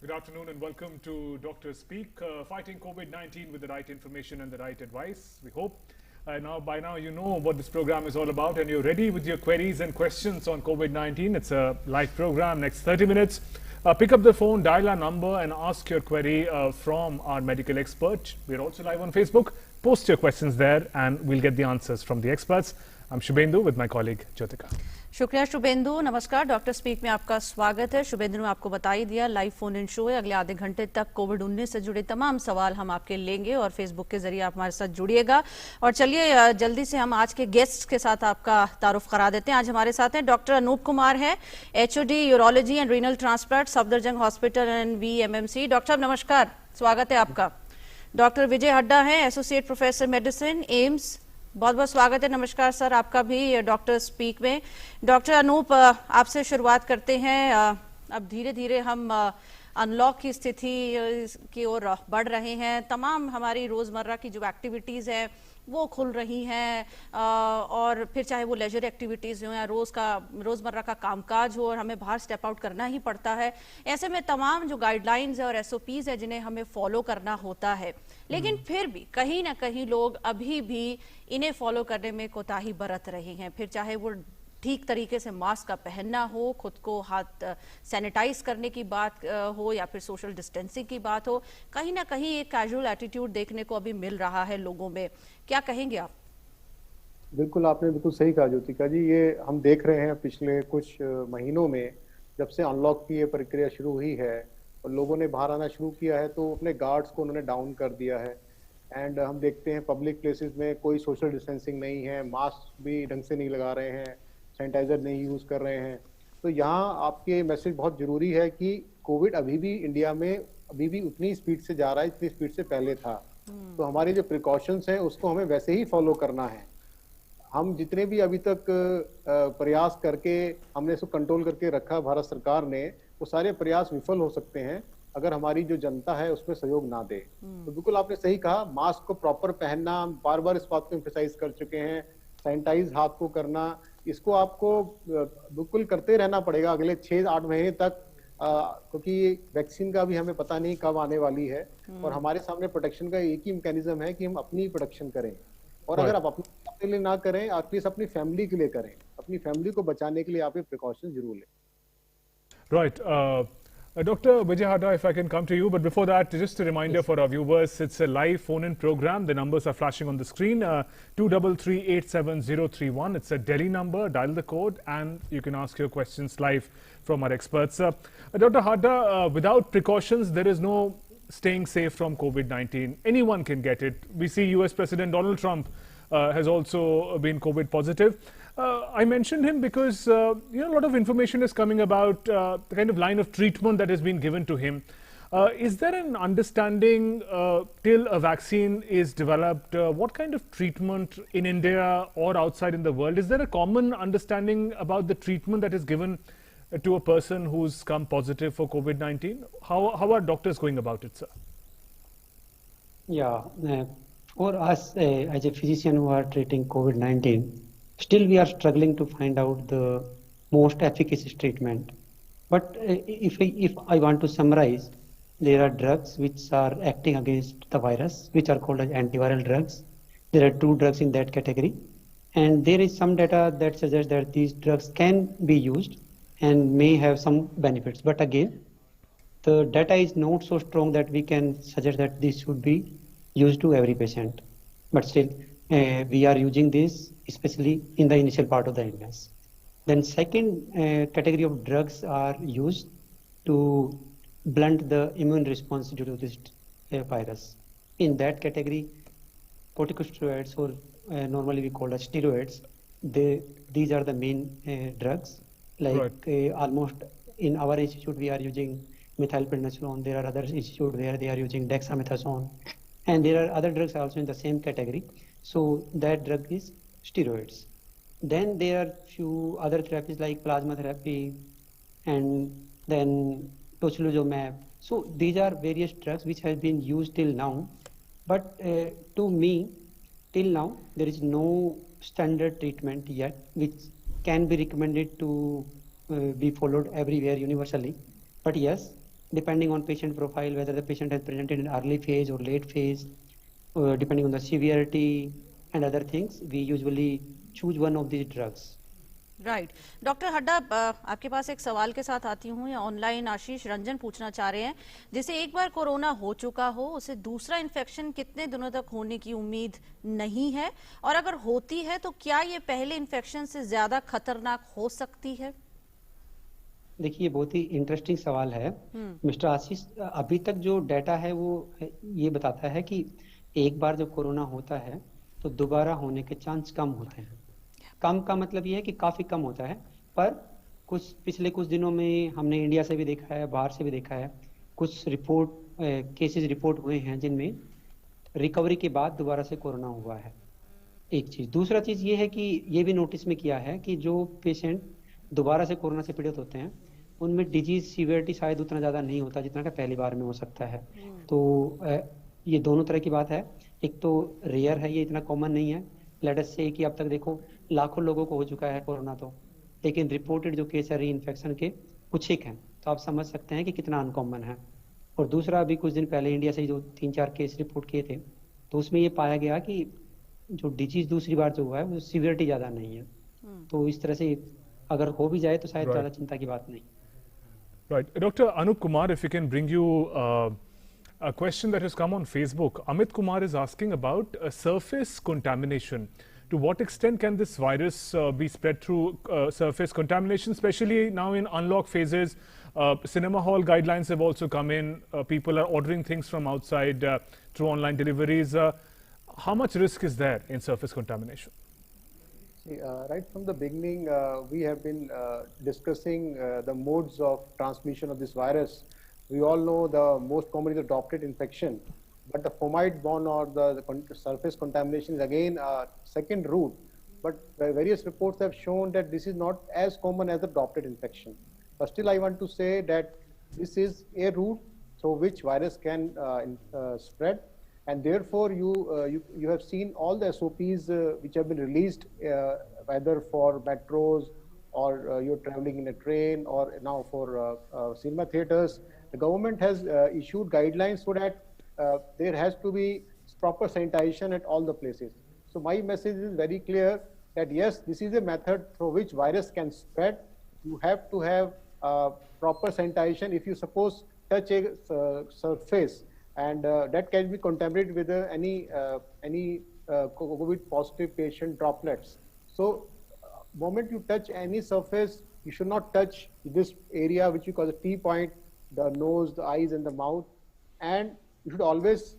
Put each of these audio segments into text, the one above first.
Good afternoon and welcome to Dr. Speak, fighting COVID-19 with the right information and the right advice, we hope. By now you know what this program is all about and you're ready with your queries and questions on COVID-19. It's a live program, next 30 minutes. Pick up the phone, dial our number and ask your query from our medical expert. We're also live on Facebook. Post your questions there and we'll get the answers from the experts. I'm Shubhendu with my colleague Jyotika. शुक्रिया शुभेंदु। नमस्कार, doctor speak में आपका स्वागत है। शुभेंदु ने आपको बता ही दिया, लाइव फोन इन शो है। अगले आधे घंटे तक कोविड-19 से जुड़े तमाम सवाल हम आपके लेंगे और फेसबुक के जरिए आप हमारे साथ जुड़िएगा। और चलिए जल्दी से हम आज के गेस्ट के साथ आपका तारुफ करा देते हैं। आज हमारे साथ हैं डॉक्टर अनूप कुमार है, HOD urology and renal transplant, Safdarjung hospital and VMMC. Doctor नमस्कार, स्वागत है आपका। डॉक्टर विजय हड्डा है, एसोसिएट प्रोफेसर मेडिसिन, एम्स। बहुत बहुत स्वागत है। नमस्कार सर, आपका भी डॉक्टर स्पीक में। डॉक्टर अनूप, आपसे शुरुआत करते हैं। अब धीरे धीरे हम अनलॉक की स्थिति की ओर बढ़ रहे हैं। तमाम हमारी रोजमर्रा की जो एक्टिविटीज हैं वो खुल रही हैं, और फिर चाहे वो लेजर एक्टिविटीज हो या रोजमर्रा का कामकाज हो, और हमें बाहर स्टेप आउट करना ही पड़ता है। ऐसे में तमाम जो गाइडलाइंस है और एसओपीज है जिन्हें हमें फॉलो करना होता है, लेकिन फिर भी कहीं ना कहीं लोग अभी भी इन्हें फॉलो करने में कोताही बरत रहे हैं। फिर चाहे वो ठीक तरीके से मास्क का पहनना हो, खुद को हाथ सैनिटाइज करने की बात हो, या फिर सोशल डिस्टेंसिंग की बात हो, कहीं ना कहीं एक कैजुअल एटीट्यूड देखने को अभी मिल रहा है लोगों में। क्या कहेंगे आप? बिल्कुल, आपने बिल्कुल सही कहा ज्योतिका जी। ये हम देख रहे हैं पिछले कुछ महीनों में, जब से अनलॉक की ये प्रक्रिया शुरू हुई है और लोगों ने बाहर आना शुरू किया है तो अपने गार्ड्स को उन्होंने डाउन कर दिया है। एंड हम देखते हैं पब्लिक प्लेसेस में कोई सोशल डिस्टेंसिंग नहीं है, मास्क भी ढंग से नहीं लगा रहे हैं, सैनिटाइजर नहीं यूज कर रहे हैं। तो यहाँ आपके मैसेज बहुत जरूरी है कि कोविड अभी भी इंडिया में अभी भी उतनी स्पीड से जा रहा है जितनी स्पीड से पहले था। तो हमारे जो प्रिकॉशंस हैं उसको हमें वैसे ही फॉलो करना है। हम जितने भी अभी तक प्रयास करके हमने इसको कंट्रोल करके रखा भारत सरकार ने, वो सारे प्रयास विफल हो सकते हैं अगर हमारी जो जनता है उसमें सहयोग ना दे। तो बिल्कुल आपने सही कहा, मास्क को प्रॉपर पहनना, बार बार इस बात को एम्फसाइज कर चुके हैं, सैनिटाइज हाथ को करना, इसको आपको बिल्कुल करते रहना पड़ेगा अगले 6-8 महीने तक, क्योंकि वैक्सीन का भी हमें पता नहीं कब आने वाली है। और हमारे सामने प्रोटेक्शन का एक ही मैकेनिज्म है कि हम अपनी प्रोटेक्शन करें। और अगर आप अपने लिए ना करें, एटलीस्ट अपनी फैमिली के लिए करें। अपनी फैमिली को बचाने के लिए आप ये प्रिकॉशन जरूर लें। Right. Dr. Vijay Hada, if I can come to you, but before that, just a reminder for our viewers, it's a live phone-in program. The numbers are flashing on the screen, 23387031. It's a Delhi number. Dial the code and you can ask your questions live from our experts. Dr. Hada, without precautions, there is no staying safe from COVID-19. Anyone can get it. We see US President Donald Trump has also been COVID positive. I mentioned him because a lot of information is coming about the kind of line of treatment that has been given to him. Is there an understanding till a vaccine is developed, what kind of treatment in India or outside in the world? Is there a common understanding about the treatment that is given to a person who's come positive for COVID-19? How are doctors going about it, sir? Yeah, for us as a physician who are treating COVID-19, still we are struggling to find out the most efficacious treatment. But if I want to summarize, there are drugs which are acting against the virus, which are called as antiviral drugs. There are 2 drugs in that category. And there is some data that suggests that these drugs can be used and may have some benefits. But again, the data is not so strong that we can suggest that this should be used to every patient. But still, we are using this especially in the initial part of the illness. Then second category of drugs are used to blunt the immune response due to this virus. In that category, corticosteroids, or normally we call as steroids, these are the main drugs. Like almost in our institute we are using methylprednisolone. There are other institutes where they are using dexamethasone, and there are other drugs also in the same category. So that drug is steroids. Then there are few other therapies like plasma therapy and then tocilizumab. So these are various drugs which have been used till now. But to me, till now, there is no standard treatment yet which can be recommended to be followed everywhere universally. But yes, depending on patient profile, whether the patient has presented in early phase or late phase, depending on the severity and other things, we usually choose one of these drugs. Right doctor Hadda, आपके पास एक सवाल के साथ आती हूँ। या online आशीष रंजन पूछना चाह रहे हैं, जिसे एक बार कोरोना हो चुका हो उसे दूसरा इन्फेक्शन कितने दिनों तक होने की उम्मीद नहीं है, और अगर होती है तो क्या ये पहले इन्फेक्शन से ज्यादा खतरनाक हो सकती है? देखिए, बहुत ही इंटरेस्टिंग सवाल है मिस्टर आशीष। अभी तक जो डाटा है वो ये बताता है कि एक बार जब कोरोना होता है तो दोबारा होने के चांस कम होते हैं। कम का मतलब ये है कि काफी कम होता है, पर पिछले कुछ दिनों में हमने इंडिया से भी देखा है, बाहर से भी देखा है, कुछ केसेस रिपोर्ट हुए हैं जिनमें रिकवरी के बाद दोबारा से कोरोना हुआ है। एक चीज। दूसरा चीज ये है कि ये भी नोटिस में किया है कि जो पेशेंट दोबारा से कोरोना से पीड़ित होते हैं उनमें डिजीज सीवियरिटी शायद उतना ज्यादा नहीं होता जितना कि पहली बार में हो सकता है। तो ये दोनों तरह की बात है। एक तो रेयर है, ये इतना कॉमन नहीं है। लेट अस से कि अब तक देखो लाखों लोगों को हो चुका है कोरोना, तो लेकिन रिपोर्टेड जो केस है री इन्फेक्शन के कुछ एक हैं, तो आप समझ सकते हैं कि कितना अनकॉमन है। और दूसरा, अभी कुछ दिन पहले इंडिया से जो 3-4 केस रिपोर्ट किए थे तो उसमें ये पाया गया कि जो डिजीज दूसरी बार जो हुआ है वो सीवियरिटी ज्यादा नहीं है। तो इस तरह से अगर हो भी जाए तो शायद ज्यादा चिंता की बात नहीं। Right. Dr. Anup Kumar, if we can bring you a question that has come on Facebook. Amit Kumar is asking about surface contamination. To what extent can this virus be spread through surface contamination, especially now in unlock phases? Cinema hall guidelines have also come in. People are ordering things from outside through online deliveries. How much risk is there in surface contamination? Right from the beginning, we have been discussing the modes of transmission of this virus. We all know the most common is the droplet infection, but the fomite-borne or the surface contamination is again a second route. But various reports have shown that this is not as common as the droplet infection. But still, I want to say that this is a route through which virus can spread. And therefore, you have seen all the SOPs which have been released, whether for metros or you're traveling in a train or now for cinema theaters. The government has issued guidelines so that there has to be proper sanitation at all the places. So my message is very clear that yes, this is a method through which virus can spread. You have to have proper sanitation. If you suppose touch a surface, and that can be contaminated with any COVID positive patient droplets. So moment you touch any surface, you should not touch this area which you call the T point, the nose, the eyes and the mouth, and you should always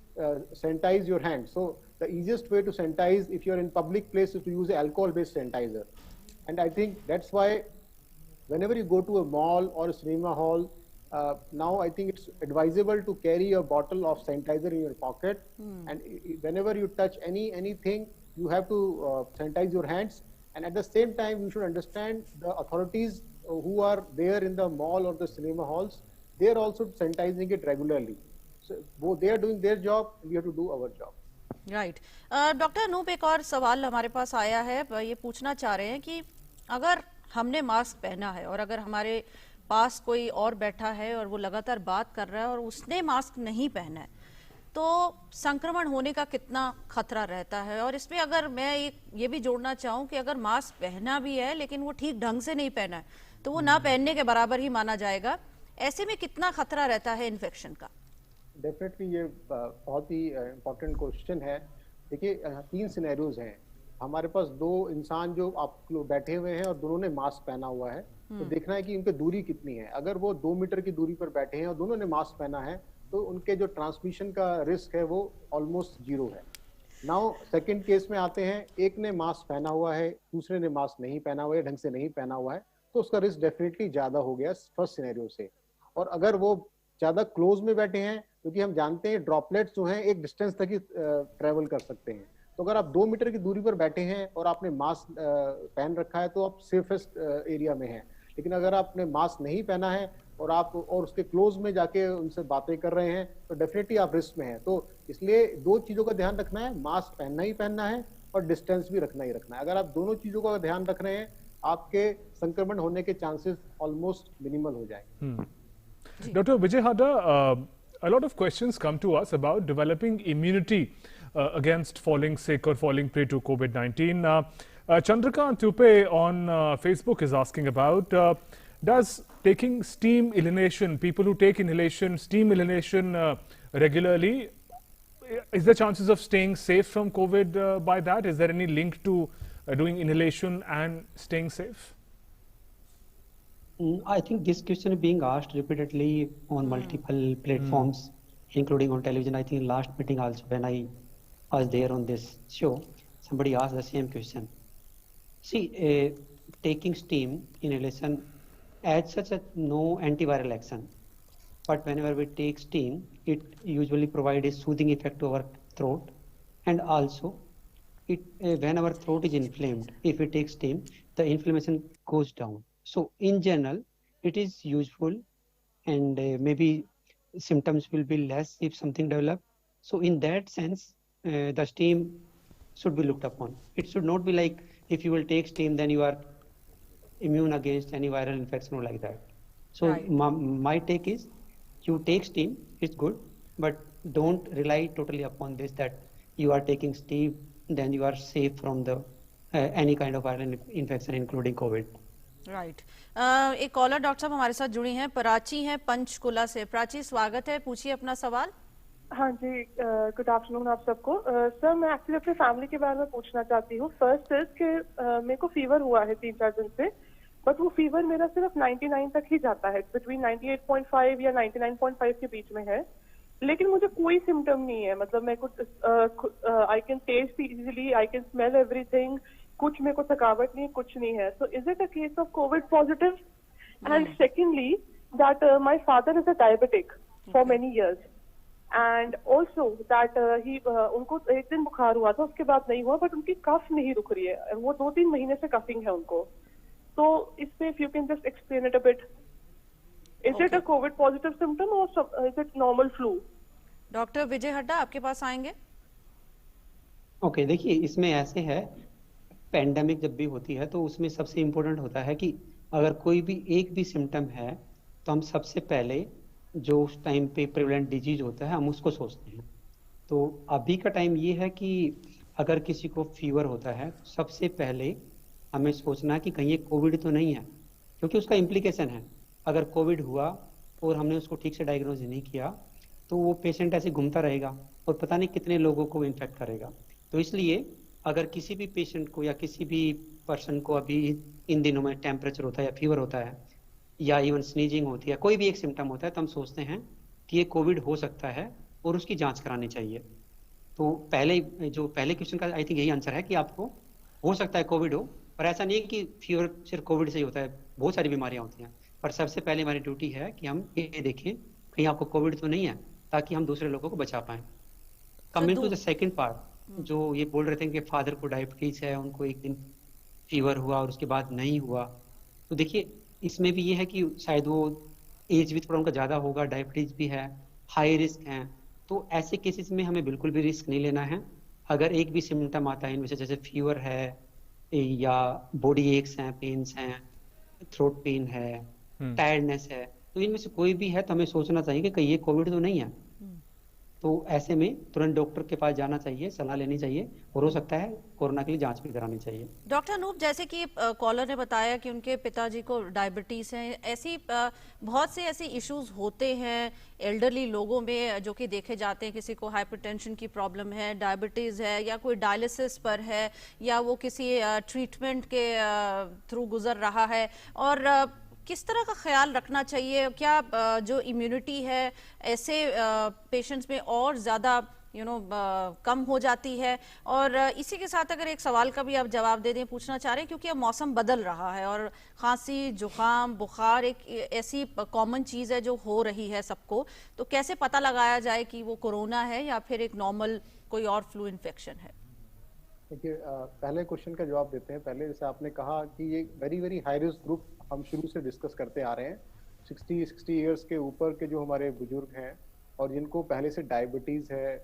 sanitize your hands. So the easiest way to sanitize if you're in public place is to use an alcohol-based sanitizer. And I think that's why whenever you go to a mall or a cinema hall, now I think it's advisable to carry a bottle of sanitizer in your pocket. And whenever you touch anything, you have to sanitize your hands. And at the same time, you should understand the authorities who are there in the mall or the cinema halls, they are also sanitizing it regularly. So both they are doing their job, we have to do our job. Right doctor Anup, एक और सवाल हमारे पास आया है। ये पूछना चाह रहे हैं कि अगर हमने मास्क पहना है और अगर हमारे पास कोई और बैठा है और वो लगातार बात कर रहा है और उसने मास्क नहीं पहना है, तो संक्रमण होने का कितना खतरा रहता है? और इसमें अगर मैं ये भी जोड़ना चाहूँ कि अगर मास्क पहना भी है लेकिन वो ठीक ढंग से नहीं पहना है तो वो ना पहनने के बराबर ही माना जाएगा। ऐसे में कितना खतरा रहता है इन्फेक्शन का? डेफिनेटली ये बहुत ही इम्पोर्टेंट क्वेश्चन है। देखिए 3 सिनेरियोज हैं। हमारे पास 2 इंसान जो आप लोग बैठे हुए हैं और दोनों ने मास्क पहना हुआ है, तो देखना है कि उनकी दूरी कितनी है। अगर वो 2 मीटर की दूरी पर बैठे हैं और दोनों ने मास्क पहना है तो उनके जो ट्रांसमिशन का रिस्क है वो ऑलमोस्ट 0 है। नाउ सेकंड केस में आते हैं, एक ने मास्क पहना हुआ है, दूसरे ने मास्क नहीं पहना हुआ है, ढंग से नहीं पहना हुआ है, तो उसका रिस्क डेफिनेटली ज्यादा हो गया फर्स्ट सिनेरियो से। और अगर वो ज्यादा क्लोज में बैठे हैं, क्योंकि हम जानते हैं ड्रॉपलेट्स जो हैं एक डिस्टेंस तक ही ट्रेवल कर सकते हैं, तो अगर आप 2 मीटर की दूरी पर बैठे हैं और आपने मास्क पहन रखा है तो आप सेफेस्ट एरिया में हैं। लेकिन अगर आपने मास्क नहीं पहना है और आप और उसके क्लोज में जाके उनसे बातें कर रहे हैं तो डेफिनेटली आप रिस्क में हैं। तो इसलिए 2 चीजों का ध्यान रखना है, मास्क पहनना ही पहनना है और डिस्टेंस भी रखना ही रखना है। अगर आप दोनों चीजों का ध्यान रख रहे हैं, आपके संक्रमण होने के चांसेस ऑलमोस्ट मिनिमल हो जाएंगे। Dr. Vijay Hada, a lot of questions come to us about developing immunity against falling sick or falling prey to COVID-19. Chandrika Tupe on Facebook is asking about, does taking steam inhalation, people who take steam inhalation regularly, is there chances of staying safe from COVID by that? Is there any link to doing inhalation and staying safe? I think this question is being asked repeatedly on multiple platforms, including on television. I think last meeting also, when I was there on this show, somebody asked the same question. See, taking steam inhalation adds such a no antiviral action. But whenever we take steam, it usually provides a soothing effect to our throat. And also, when our throat is inflamed, if we take steam, the inflammation goes down. So in general, it is useful, and maybe symptoms will be less if something develops. So in that sense, the steam should be looked upon. It should not be like if you will take steam, then you are immune against any viral infection or like that. So Right. my take is, you take steam, it's good, but don't rely totally upon this that you are taking steam, then you are safe from the any kind of viral infection, including COVID. Right एक collar doctor साहब हमारे साथ जुड़ी हैं, प्राची हैं पंचकुला से। प्राची, स्वागत है, पूछिए अपना सवाल। हाँ जी, गुड आफ्टरनून आप सबको। सर, मैं एक्चुअली अपने फैमिली के बारे में पूछना चाहती हूँ। फर्स्ट इज कि मेरे को फीवर हुआ है 3-4 दिन से, बट वो फीवर मेरा सिर्फ 99 तक ही जाता है, बिटवीन 98.5 या 99.5 के बीच में है, लेकिन मुझे कोई सिम्टम नहीं है। मतलब मैं कुछ I can taste easily, I can smell everything, कुछ मेरे को थकावट नहीं, कुछ नहीं है। So is it a case of covid positive? And secondly, that my father is a diabetic for many years, and also that उनको एक दिन बुखार हुआ था, उसके बाद नहीं हुआ, बट उनकी कफ नहीं रुक रही है, वो 2-3 महीने से कफिंग है उनको। तो इस पे if you can just explain it a bit, is it a covid positive symptom or is it normal flu? Doctor Vijay Hadda आपके पास आएंगे। ओके, देखिए इसमें ऐसे है, पेंडेमिक जब भी होती है तो उसमें सबसे इम्पोर्टेंट होता है कि अगर कोई भी एक भी सिम्टम है तो हम सबसे पहले जो उस टाइम पे प्रिवेलेंट डिजीज होता है हम उसको सोचते हैं। तो अभी का टाइम ये है कि अगर किसी को फीवर होता है तो सबसे पहले हमें सोचना कि कहीं ये कोविड तो नहीं है, क्योंकि उसका इम्प्लीकेशन है। अगर कोविड हुआ और हमने उसको ठीक से डायग्नोज नहीं किया तो वो पेशेंट ऐसे घूमता रहेगा और पता नहीं कितने लोगों को इन्फेक्ट करेगा। तो इसलिए अगर किसी भी पेशेंट को या किसी भी पर्सन को अभी इन दिनों में टेम्परेचर होता है या फीवर होता है या इवन स्नीजिंग होती है, कोई भी एक सिम्टम होता है, तो हम सोचते हैं कि ये कोविड हो सकता है और उसकी जांच करानी चाहिए। तो पहले क्वेश्चन का आई थिंक यही आंसर है कि आपको हो सकता है कोविड हो, पर ऐसा नहीं है कि फीवर सिर्फ कोविड से ही होता है, बहुत सारी बीमारियां होती हैं। पर सबसे पहले हमारी ड्यूटी है कि हम ये देखें कहीं आपको कोविड तो नहीं है, ताकि हम दूसरे लोगों को बचा पाएं। Coming to the second part, जो ये बोल रहे थे कि फादर को डायबिटीज है, उनको एक दिन फीवर हुआ और उसके बाद नहीं हुआ, तो देखिए इसमें भी ये है कि शायद वो एज भी थोड़ा उनका ज़्यादा होगा, डायबिटीज भी है, हाई रिस्क है। तो ऐसे केसेस में हमें बिल्कुल भी रिस्क नहीं लेना है। अगर एक भी सिम्टम आता है इनमें से, जैसे फीवर है या बॉडी एक्स हैं, पेन्स हैं, थ्रोट पेन है, टायर्डनेस है, तो इनमें से कोई भी है तो हमें सोचना चाहिए कि कहीं ये कोविड तो नहीं है। तो ऐसे में तुरंत डॉक्टर के पास जाना चाहिए, सलाह लेनी चाहिए, और हो सकता है कोरोना के लिए जांच भी करानी चाहिए। डॉक्टर अनूप, जैसे कि कॉलर ने बताया कि उनके पिताजी को डायबिटीज है, ऐसी बहुत से ऐसे इश्यूज होते हैं एल्डरली लोगों में जो कि देखे जाते हैं। किसी को हाइपरटेंशन की प्रॉब्लम है, डायबिटीज है, या कोई डायलिसिस पर है, या वो किसी ट्रीटमेंट के थ्रू गुजर रहा है, और किस तरह का ख्याल रखना चाहिए? क्या जो इम्यूनिटी है ऐसे पेशेंट्स में और ज़्यादा कम हो जाती है? और इसी के साथ अगर एक सवाल का भी आप जवाब दे दें, पूछना चाह रहे हैं, क्योंकि अब मौसम बदल रहा है और खांसी, जुकाम, बुखार एक ऐसी कॉमन चीज़ है जो हो रही है सबको, तो कैसे पता लगाया जाए कि वो कोरोना है या फिर एक नॉर्मल कोई और फ्लू इन्फेक्शन है? देखिए, पहले क्वेश्चन का जवाब देते हैं। पहले जैसे आपने कहा कि ये very very high risk group हम शुरू से डिस्कस करते आ रहे हैं। 60 इयर्स के ऊपर के जो हमारे बुजुर्ग हैं और जिनको पहले से डायबिटीज़ है,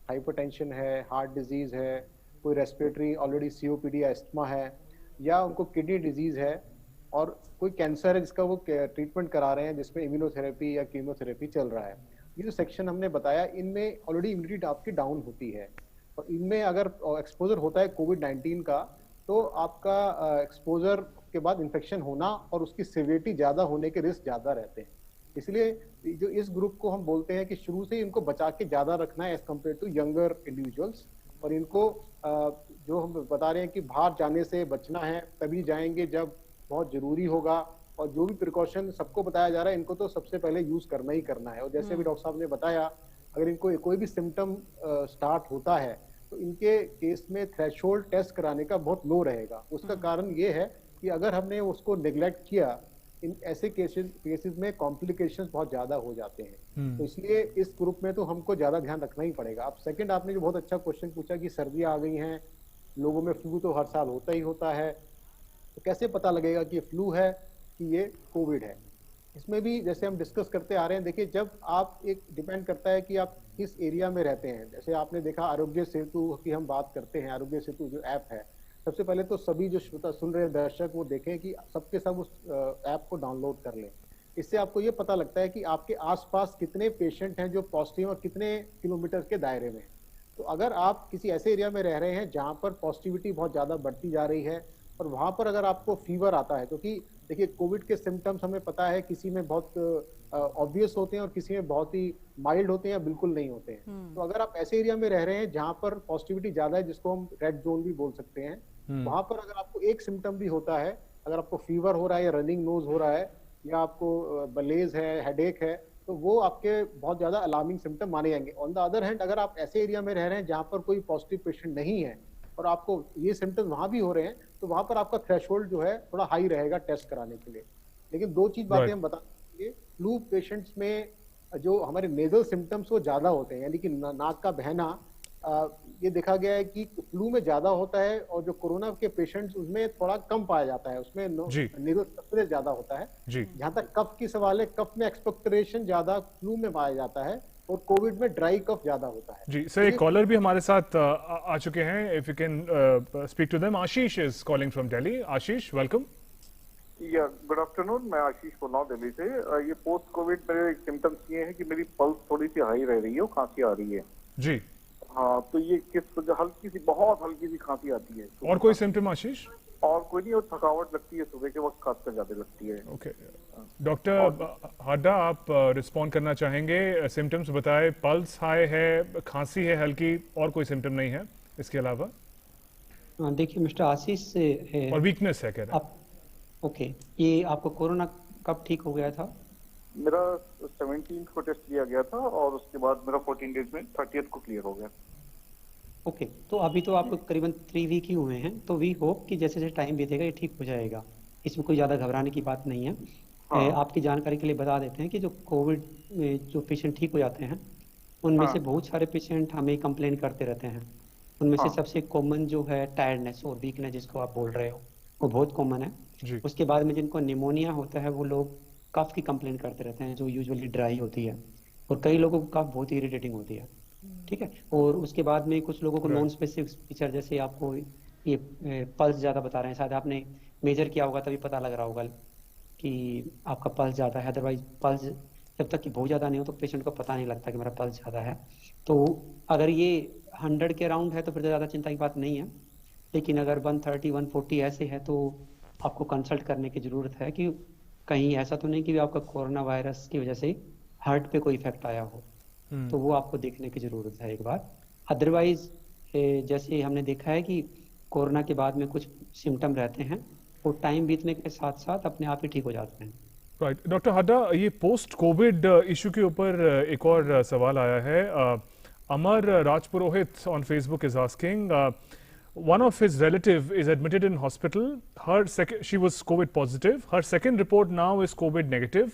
हाइपरटेंशन है, हार्ट डिजीज़ है, कोई रेस्पिरेटरी ऑलरेडी COPD या एस्थमा है, या उनको किडनी डिजीज़ है, और कोई कैंसर है जिसका वो ट्रीटमेंट करा रहे हैं, जिसमें इम्यूनोथेरेपी या कीमोथेरेपी चल रहा है, ये जो सेक्शन हमने बताया, इनमें ऑलरेडी इम्यूनिटी आपकी डाउन होती है, और इनमें अगर एक्सपोजर होता है कोविड-19 का, तो आपका एक्सपोजर के बाद इन्फेक्शन होना और उसकी सिवियरिटी ज्यादा होने के रिस्क ज्यादा रहते हैं। इसलिए जो इस ग्रुप को हम बोलते हैं कि शुरू से इनको बचा के ज्यादा रखना है as compare to younger individuals, और इनको जो हम बता रहे हैं कि बाहर जाने से बचना है, तभी जाएंगे जब बहुत जरूरी होगा, और जो भी प्रिकॉशन सबको बताया जा रहा है इनको तो सबसे पहले यूज करना ही करना है। और जैसे भी डॉक्टर साहब ने बताया, अगर इनको कोई भी सिम्टम स्टार्ट होता है तो इनके केस में थ्रेशोल्ड टेस्ट कराने का बहुत लो रहेगा। उसका कारण ये है कि अगर हमने उसको नेग्लेक्ट किया, इन ऐसे केसेस में कॉम्प्लिकेशंस बहुत ज्यादा हो जाते हैं। तो इसलिए इस ग्रुप में तो हमको ज्यादा ध्यान रखना ही पड़ेगा। अब सेकंड, आपने जो बहुत अच्छा क्वेश्चन पूछा कि सर्दियां आ गई हैं, लोगों में फ्लू तो हर साल होता ही होता है, तो कैसे पता लगेगा कि ये फ्लू है कि ये कोविड है? इसमें भी जैसे हम डिस्कस करते आ रहे हैं, देखिए जब आप एक डिपेंड करता है कि आप किस एरिया में रहते हैं। जैसे आपने देखा आरोग्य सेतु की हम बात करते हैं, आरोग्य सेतु जो ऐप है, सबसे पहले तो सभी जो श्रोता सुन रहे हैं, दर्शक, वो देखें कि सबके सब उस ऐप को डाउनलोड कर लें। इससे आपको ये पता लगता है कि आपके आसपास कितने पेशेंट हैं जो पॉजिटिव और कितने किलोमीटर के दायरे में। तो अगर आप किसी ऐसे एरिया में रह रहे हैं जहां पर पॉजिटिविटी बहुत ज्यादा बढ़ती जा रही है, और वहां पर अगर आपको फीवर आता है, क्योंकि देखिए कोविड के सिम्टम्स हमें पता है किसी में बहुत ऑब्वियस होते हैं और किसी में बहुत ही माइल्ड होते हैं या बिल्कुल नहीं होते हैं। तो अगर आप ऐसे एरिया में रह रहे हैं जहां पर पॉजिटिविटी ज्यादा है, जिसको हम रेड जोन भी बोल सकते हैं, वहां पर अगर आपको एक सिम्टम भी होता है, अगर आपको फीवर हो रहा है या रनिंग नोज हो रहा है या आपको बलेज है, हेडेक है, तो वो आपके बहुत ज्यादा अलार्मिंग सिम्टम माने जाएंगे। ऑन द अदर हैंड, अगर आप ऐसे एरिया में रह रहे हैं जहां पर कोई पॉजिटिव पेशेंट नहीं है और आपको ये सिम्टम्स वहां भी हो रहे हैं, तो वहां पर आपका थ्रेशोल्ड जो है थोड़ा हाई रहेगा टेस्ट कराने के लिए। लेकिन दो चीज बातें हम बता देंगे, फ्लू पेशेंट्स में जो हमारे नेजल सिम्टम्स वो ज्यादा होते हैं, यानी कि नाक का बहना, ये देखा गया है कि फ्लू में ज्यादा होता है, और जो कोरोना के पेशेंट्स उसमें थोड़ा कम पाया जाता है, उसमें नेजल स्प्रे ज्यादा होता है। जहां तक कफ की सवाल है, कफ में एक्सपेक्टोरेशन ज्यादा फ्लू में पाया जाता है, और कोविड में ड्राई कफ ज्यादा होता है। जी सर, एक कॉलर भी हमारे साथ आ चुके हैं, if you can speak to them. Ashish is calling from Delhi. Ashish, welcome. Yeah good afternoon, मैं आशीष बोल रहा हूँ दिल्ली से। ये पोस्ट कोविड मेरे सिम्टम्स ये है कि मेरी पल्स थोड़ी सी हाई रह रही है और खांसी आ रही है। जी हाँ, तो ये किस वजह, हल्की सी, बहुत हल्की सी खांसी आती है। और कोई सिम्टम आशीष? और कोई नहीं, और थकावट लगती है सुबह के वक्त, खासकर ज्यादा लगती है। ओके डॉक्टर हाडा, आप रिस्पॉन्ड करना चाहेंगे? सिम्टम्स बताए, पल्स हाई है, खांसी है हल्की, और कोई सिम्टम नहीं है इसके अलावा? देखिए मिस्टर आशीष से और वीकनेस है कह रहे हैं। ओके, ये आपको कोरोना कब ठीक हो गया था? मेरा 17 को टेस्ट लिया गया था, और उसके बाद मेरा 14 डेज में 30 को क्लियर हो गया। ओके, तो अभी तो आपको करीबन 3 वीक ही हुए हैं, तो वी होप कि जैसे जैसे टाइम बीतेगा ये ठीक हो जाएगा। इसमें कोई ज़्यादा घबराने की बात नहीं है। आपकी जानकारी के लिए बता देते हैं कि जो कोविड में जो पेशेंट ठीक हो जाते हैं, उनमें से बहुत सारे पेशेंट हमें कंप्लेन करते रहते हैं। उनमें से सबसे कॉमन जो है टायर्डनेस और वीकनेस, जिसको आप बोल रहे हो, वो बहुत कॉमन है। उसके बाद में जिनको निमोनिया होता है, वो लोग कफ की कंप्लेन करते रहते हैं, जो यूजुअली ड्राई होती है, और कई लोगों को कफ बहुत इरिटेटिंग होती है। ठीक है, और उसके बाद में कुछ लोगों को नॉन स्पेसिफिक फीचर, जैसे आपको ये पल्स ज्यादा बता रहे हैं, शायद आपने मेजर किया होगा तभी पता लग रहा होगा कि आपका पल्स ज्यादा है। अदरवाइज पल्स जब तक कि बहुत ज्यादा नहीं हो तो पेशेंट को पता नहीं लगता कि मेरा पल्स ज्यादा है। तो अगर ये 100 के अराउंड है तो फिर ज्यादा चिंता की बात नहीं है, लेकिन अगर 130, 140 ऐसे है तो आपको कंसल्ट करने की जरूरत है कि कहीं ऐसा तो नहीं कि आपका कोरोना वायरस की वजह से हार्ट पे कोई इफेक्ट आया हो। तो वो आपको देखने की जरूरत है एक बार। अदरवाइज जैसे हमने देखा है कि कोरोना के बाद में कुछ सिम्टम रहते हैं, वो टाइम बीतने के साथ साथ अपने आप ही ठीक हो जाते हैं। राइट डॉक्टर हाडा, ये पोस्ट कोविड इशू के ऊपर एक और सवाल आया है। Amar Rajpurohit on Facebook is asking, one of his relative is admitted in hospital. She was COVID positive. Her second report now is COVID negative,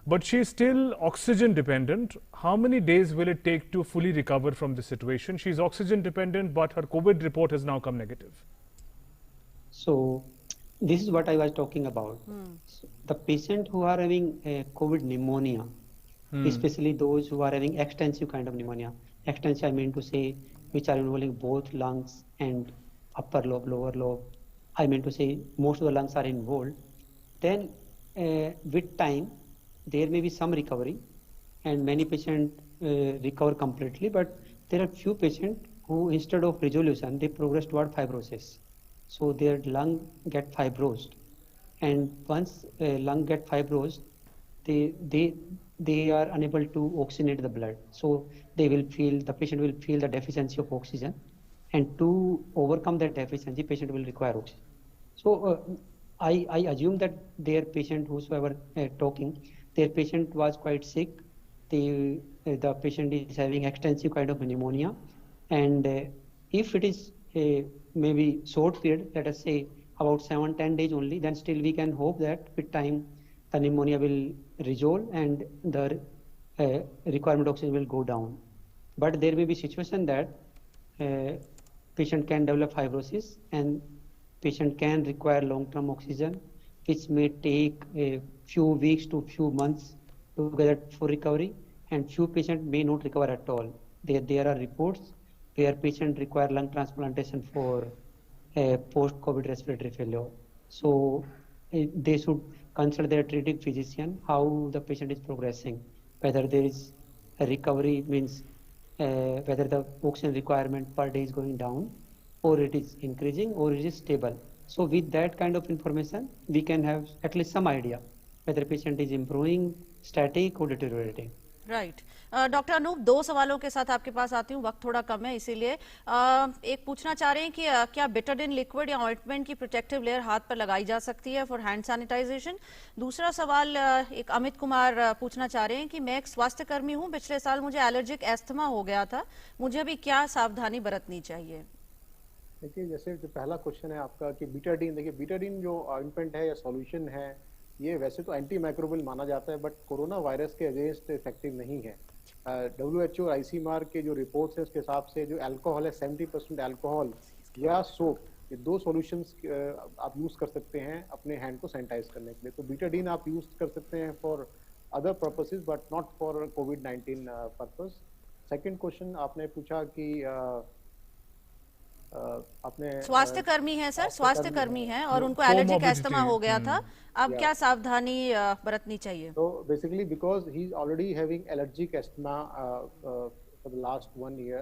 but she is still oxygen dependent. How many days will it take to fully recover from this situation? She is oxygen dependent, but her COVID report has now come negative. So this is what I was talking about. So the patient who are having COVID pneumonia, especially those who are having extensive kind of pneumonia. Extensive, I mean to say, which are involving both lungs and upper lobe, lower lobe. I mean to say most of the lungs are involved. then with time, there may be some recovery, and many patients recover completely, but there are few patients who, instead of resolution, they progress toward fibrosis. So their lung get fibrosed, and once lung get fibrosed, they are unable to oxygenate the blood. So the patient will feel the deficiency of oxygen, and to overcome that deficiency, patient will require oxygen. So I assume that their patient, whosoever talking, their patient was quite sick. The patient is having extensive kind of pneumonia, and if it is maybe short period, let us say about 7-10 days only, then still we can hope that with time the pneumonia will resolve and the requirement of oxygen will go down. But there may be situation that patient can develop fibrosis and patient can require long-term oxygen, which may take a few weeks to few months to get full recovery, and few patients may not recover at all. There are reports where patients require lung transplantation for post-COVID respiratory failure. So they should consult their treating physician how the patient is progressing, whether there is a recovery, means whether the oxygen requirement per day is going down, or it is increasing, or it is stable. So with that kind of information, we can have at least some idea whether patient is improving, static or deteriorating. Right doctor Anup, दो सवालों के साथ आपके पास आती हूँ, वक्त थोड़ा कम है इसीलिए एक पूछना चाह रहे हैं कि क्या बेटाडीन लिक्विड या ऑइंटमेंट की प्रोटेक्टिव लेयर हाथ पर लगाई जा सकती है फॉर हैंड सैनिटाइजेशन। दूसरा सवाल एक अमित कुमार पूछना चाह रहे हैं कि मैं एक स्वास्थ्य कर्मी हूँ, पिछले साल मुझे एलर्जिक एस्थमा हो गया था, मुझे अभी क्या सावधानी बरतनी चाहिए। देखिए, जैसे जो पहला क्वेश्चन है आपका कि बीटाडीन, देखिए बीटाडीन जो ऑइंटमेंट है या सॉल्यूशन है, ये वैसे तो एंटी माइक्रोबियल माना जाता है, बट कोरोना वायरस के अगेंस्ट इफेक्टिव नहीं है। WHO और ICMR के जो रिपोर्ट्स है उसके हिसाब से जो अल्कोहल है 70% अल्कोहल या सोप, ये दो सॉल्यूशंस आप यूज कर सकते हैं अपने हैंड को सैनिटाइज करने के लिए। तो बीटाडीन आप यूज कर सकते हैं for other purposes but not for covid purpose. Second question आपने पूछा कि अपने स्वास्थ्य कर्मी है सर, स्वास्थ्य कर्मी है और उनको एलर्जिक एस्थमा हो गया था, अब क्या सावधानी बरतनी चाहिए। तो basically because he is already having allergic asthma for the last 1 year,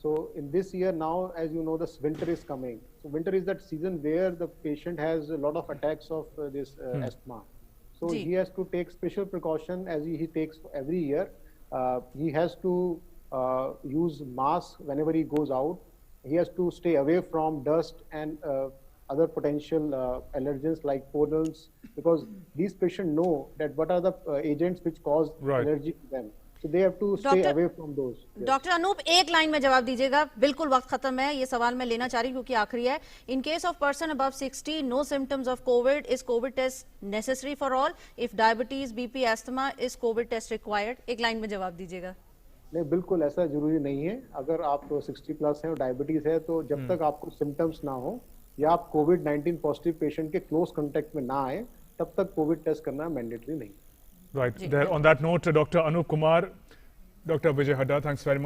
so in this year now, as you know, the winter is coming, so winter is that season where the patient has a lot of attacks of this asthma, so he has to take special precaution as he takes every year. He has to use mask whenever he goes out. He has to stay away from dust and other potential allergens like pollens, because these patients know that what are the agents which cause allergy to them, so they have to stay away from those. Doctor Anup, एक line में जवाब दीजिएगा, बिल्कुल वक्त खत्म है, ये सवाल मैं लेना चाह रही हूँ क्योंकि आखिरी है। In case of person above 60, no symptoms of covid, is covid test necessary for all? If diabetes, BP, asthma, is covid test required? एक लाइन में जवाब दीजिएगा। नहीं, बिल्कुल ऐसा जरूरी नहीं है। अगर आप 60 प्लस हैं और डायबिटीज है, तो जब तक आपको सिम्टम्स ना हो या आप कोविड-19 पॉजिटिव पेशेंट के क्लोज कांटेक्ट में ना आए, तब तक कोविड टेस्ट करना मैंडेटरी नहीं। Right. There, on that note, Dr. Anup Kumar, Dr. Vijay Hadda, thanks very much.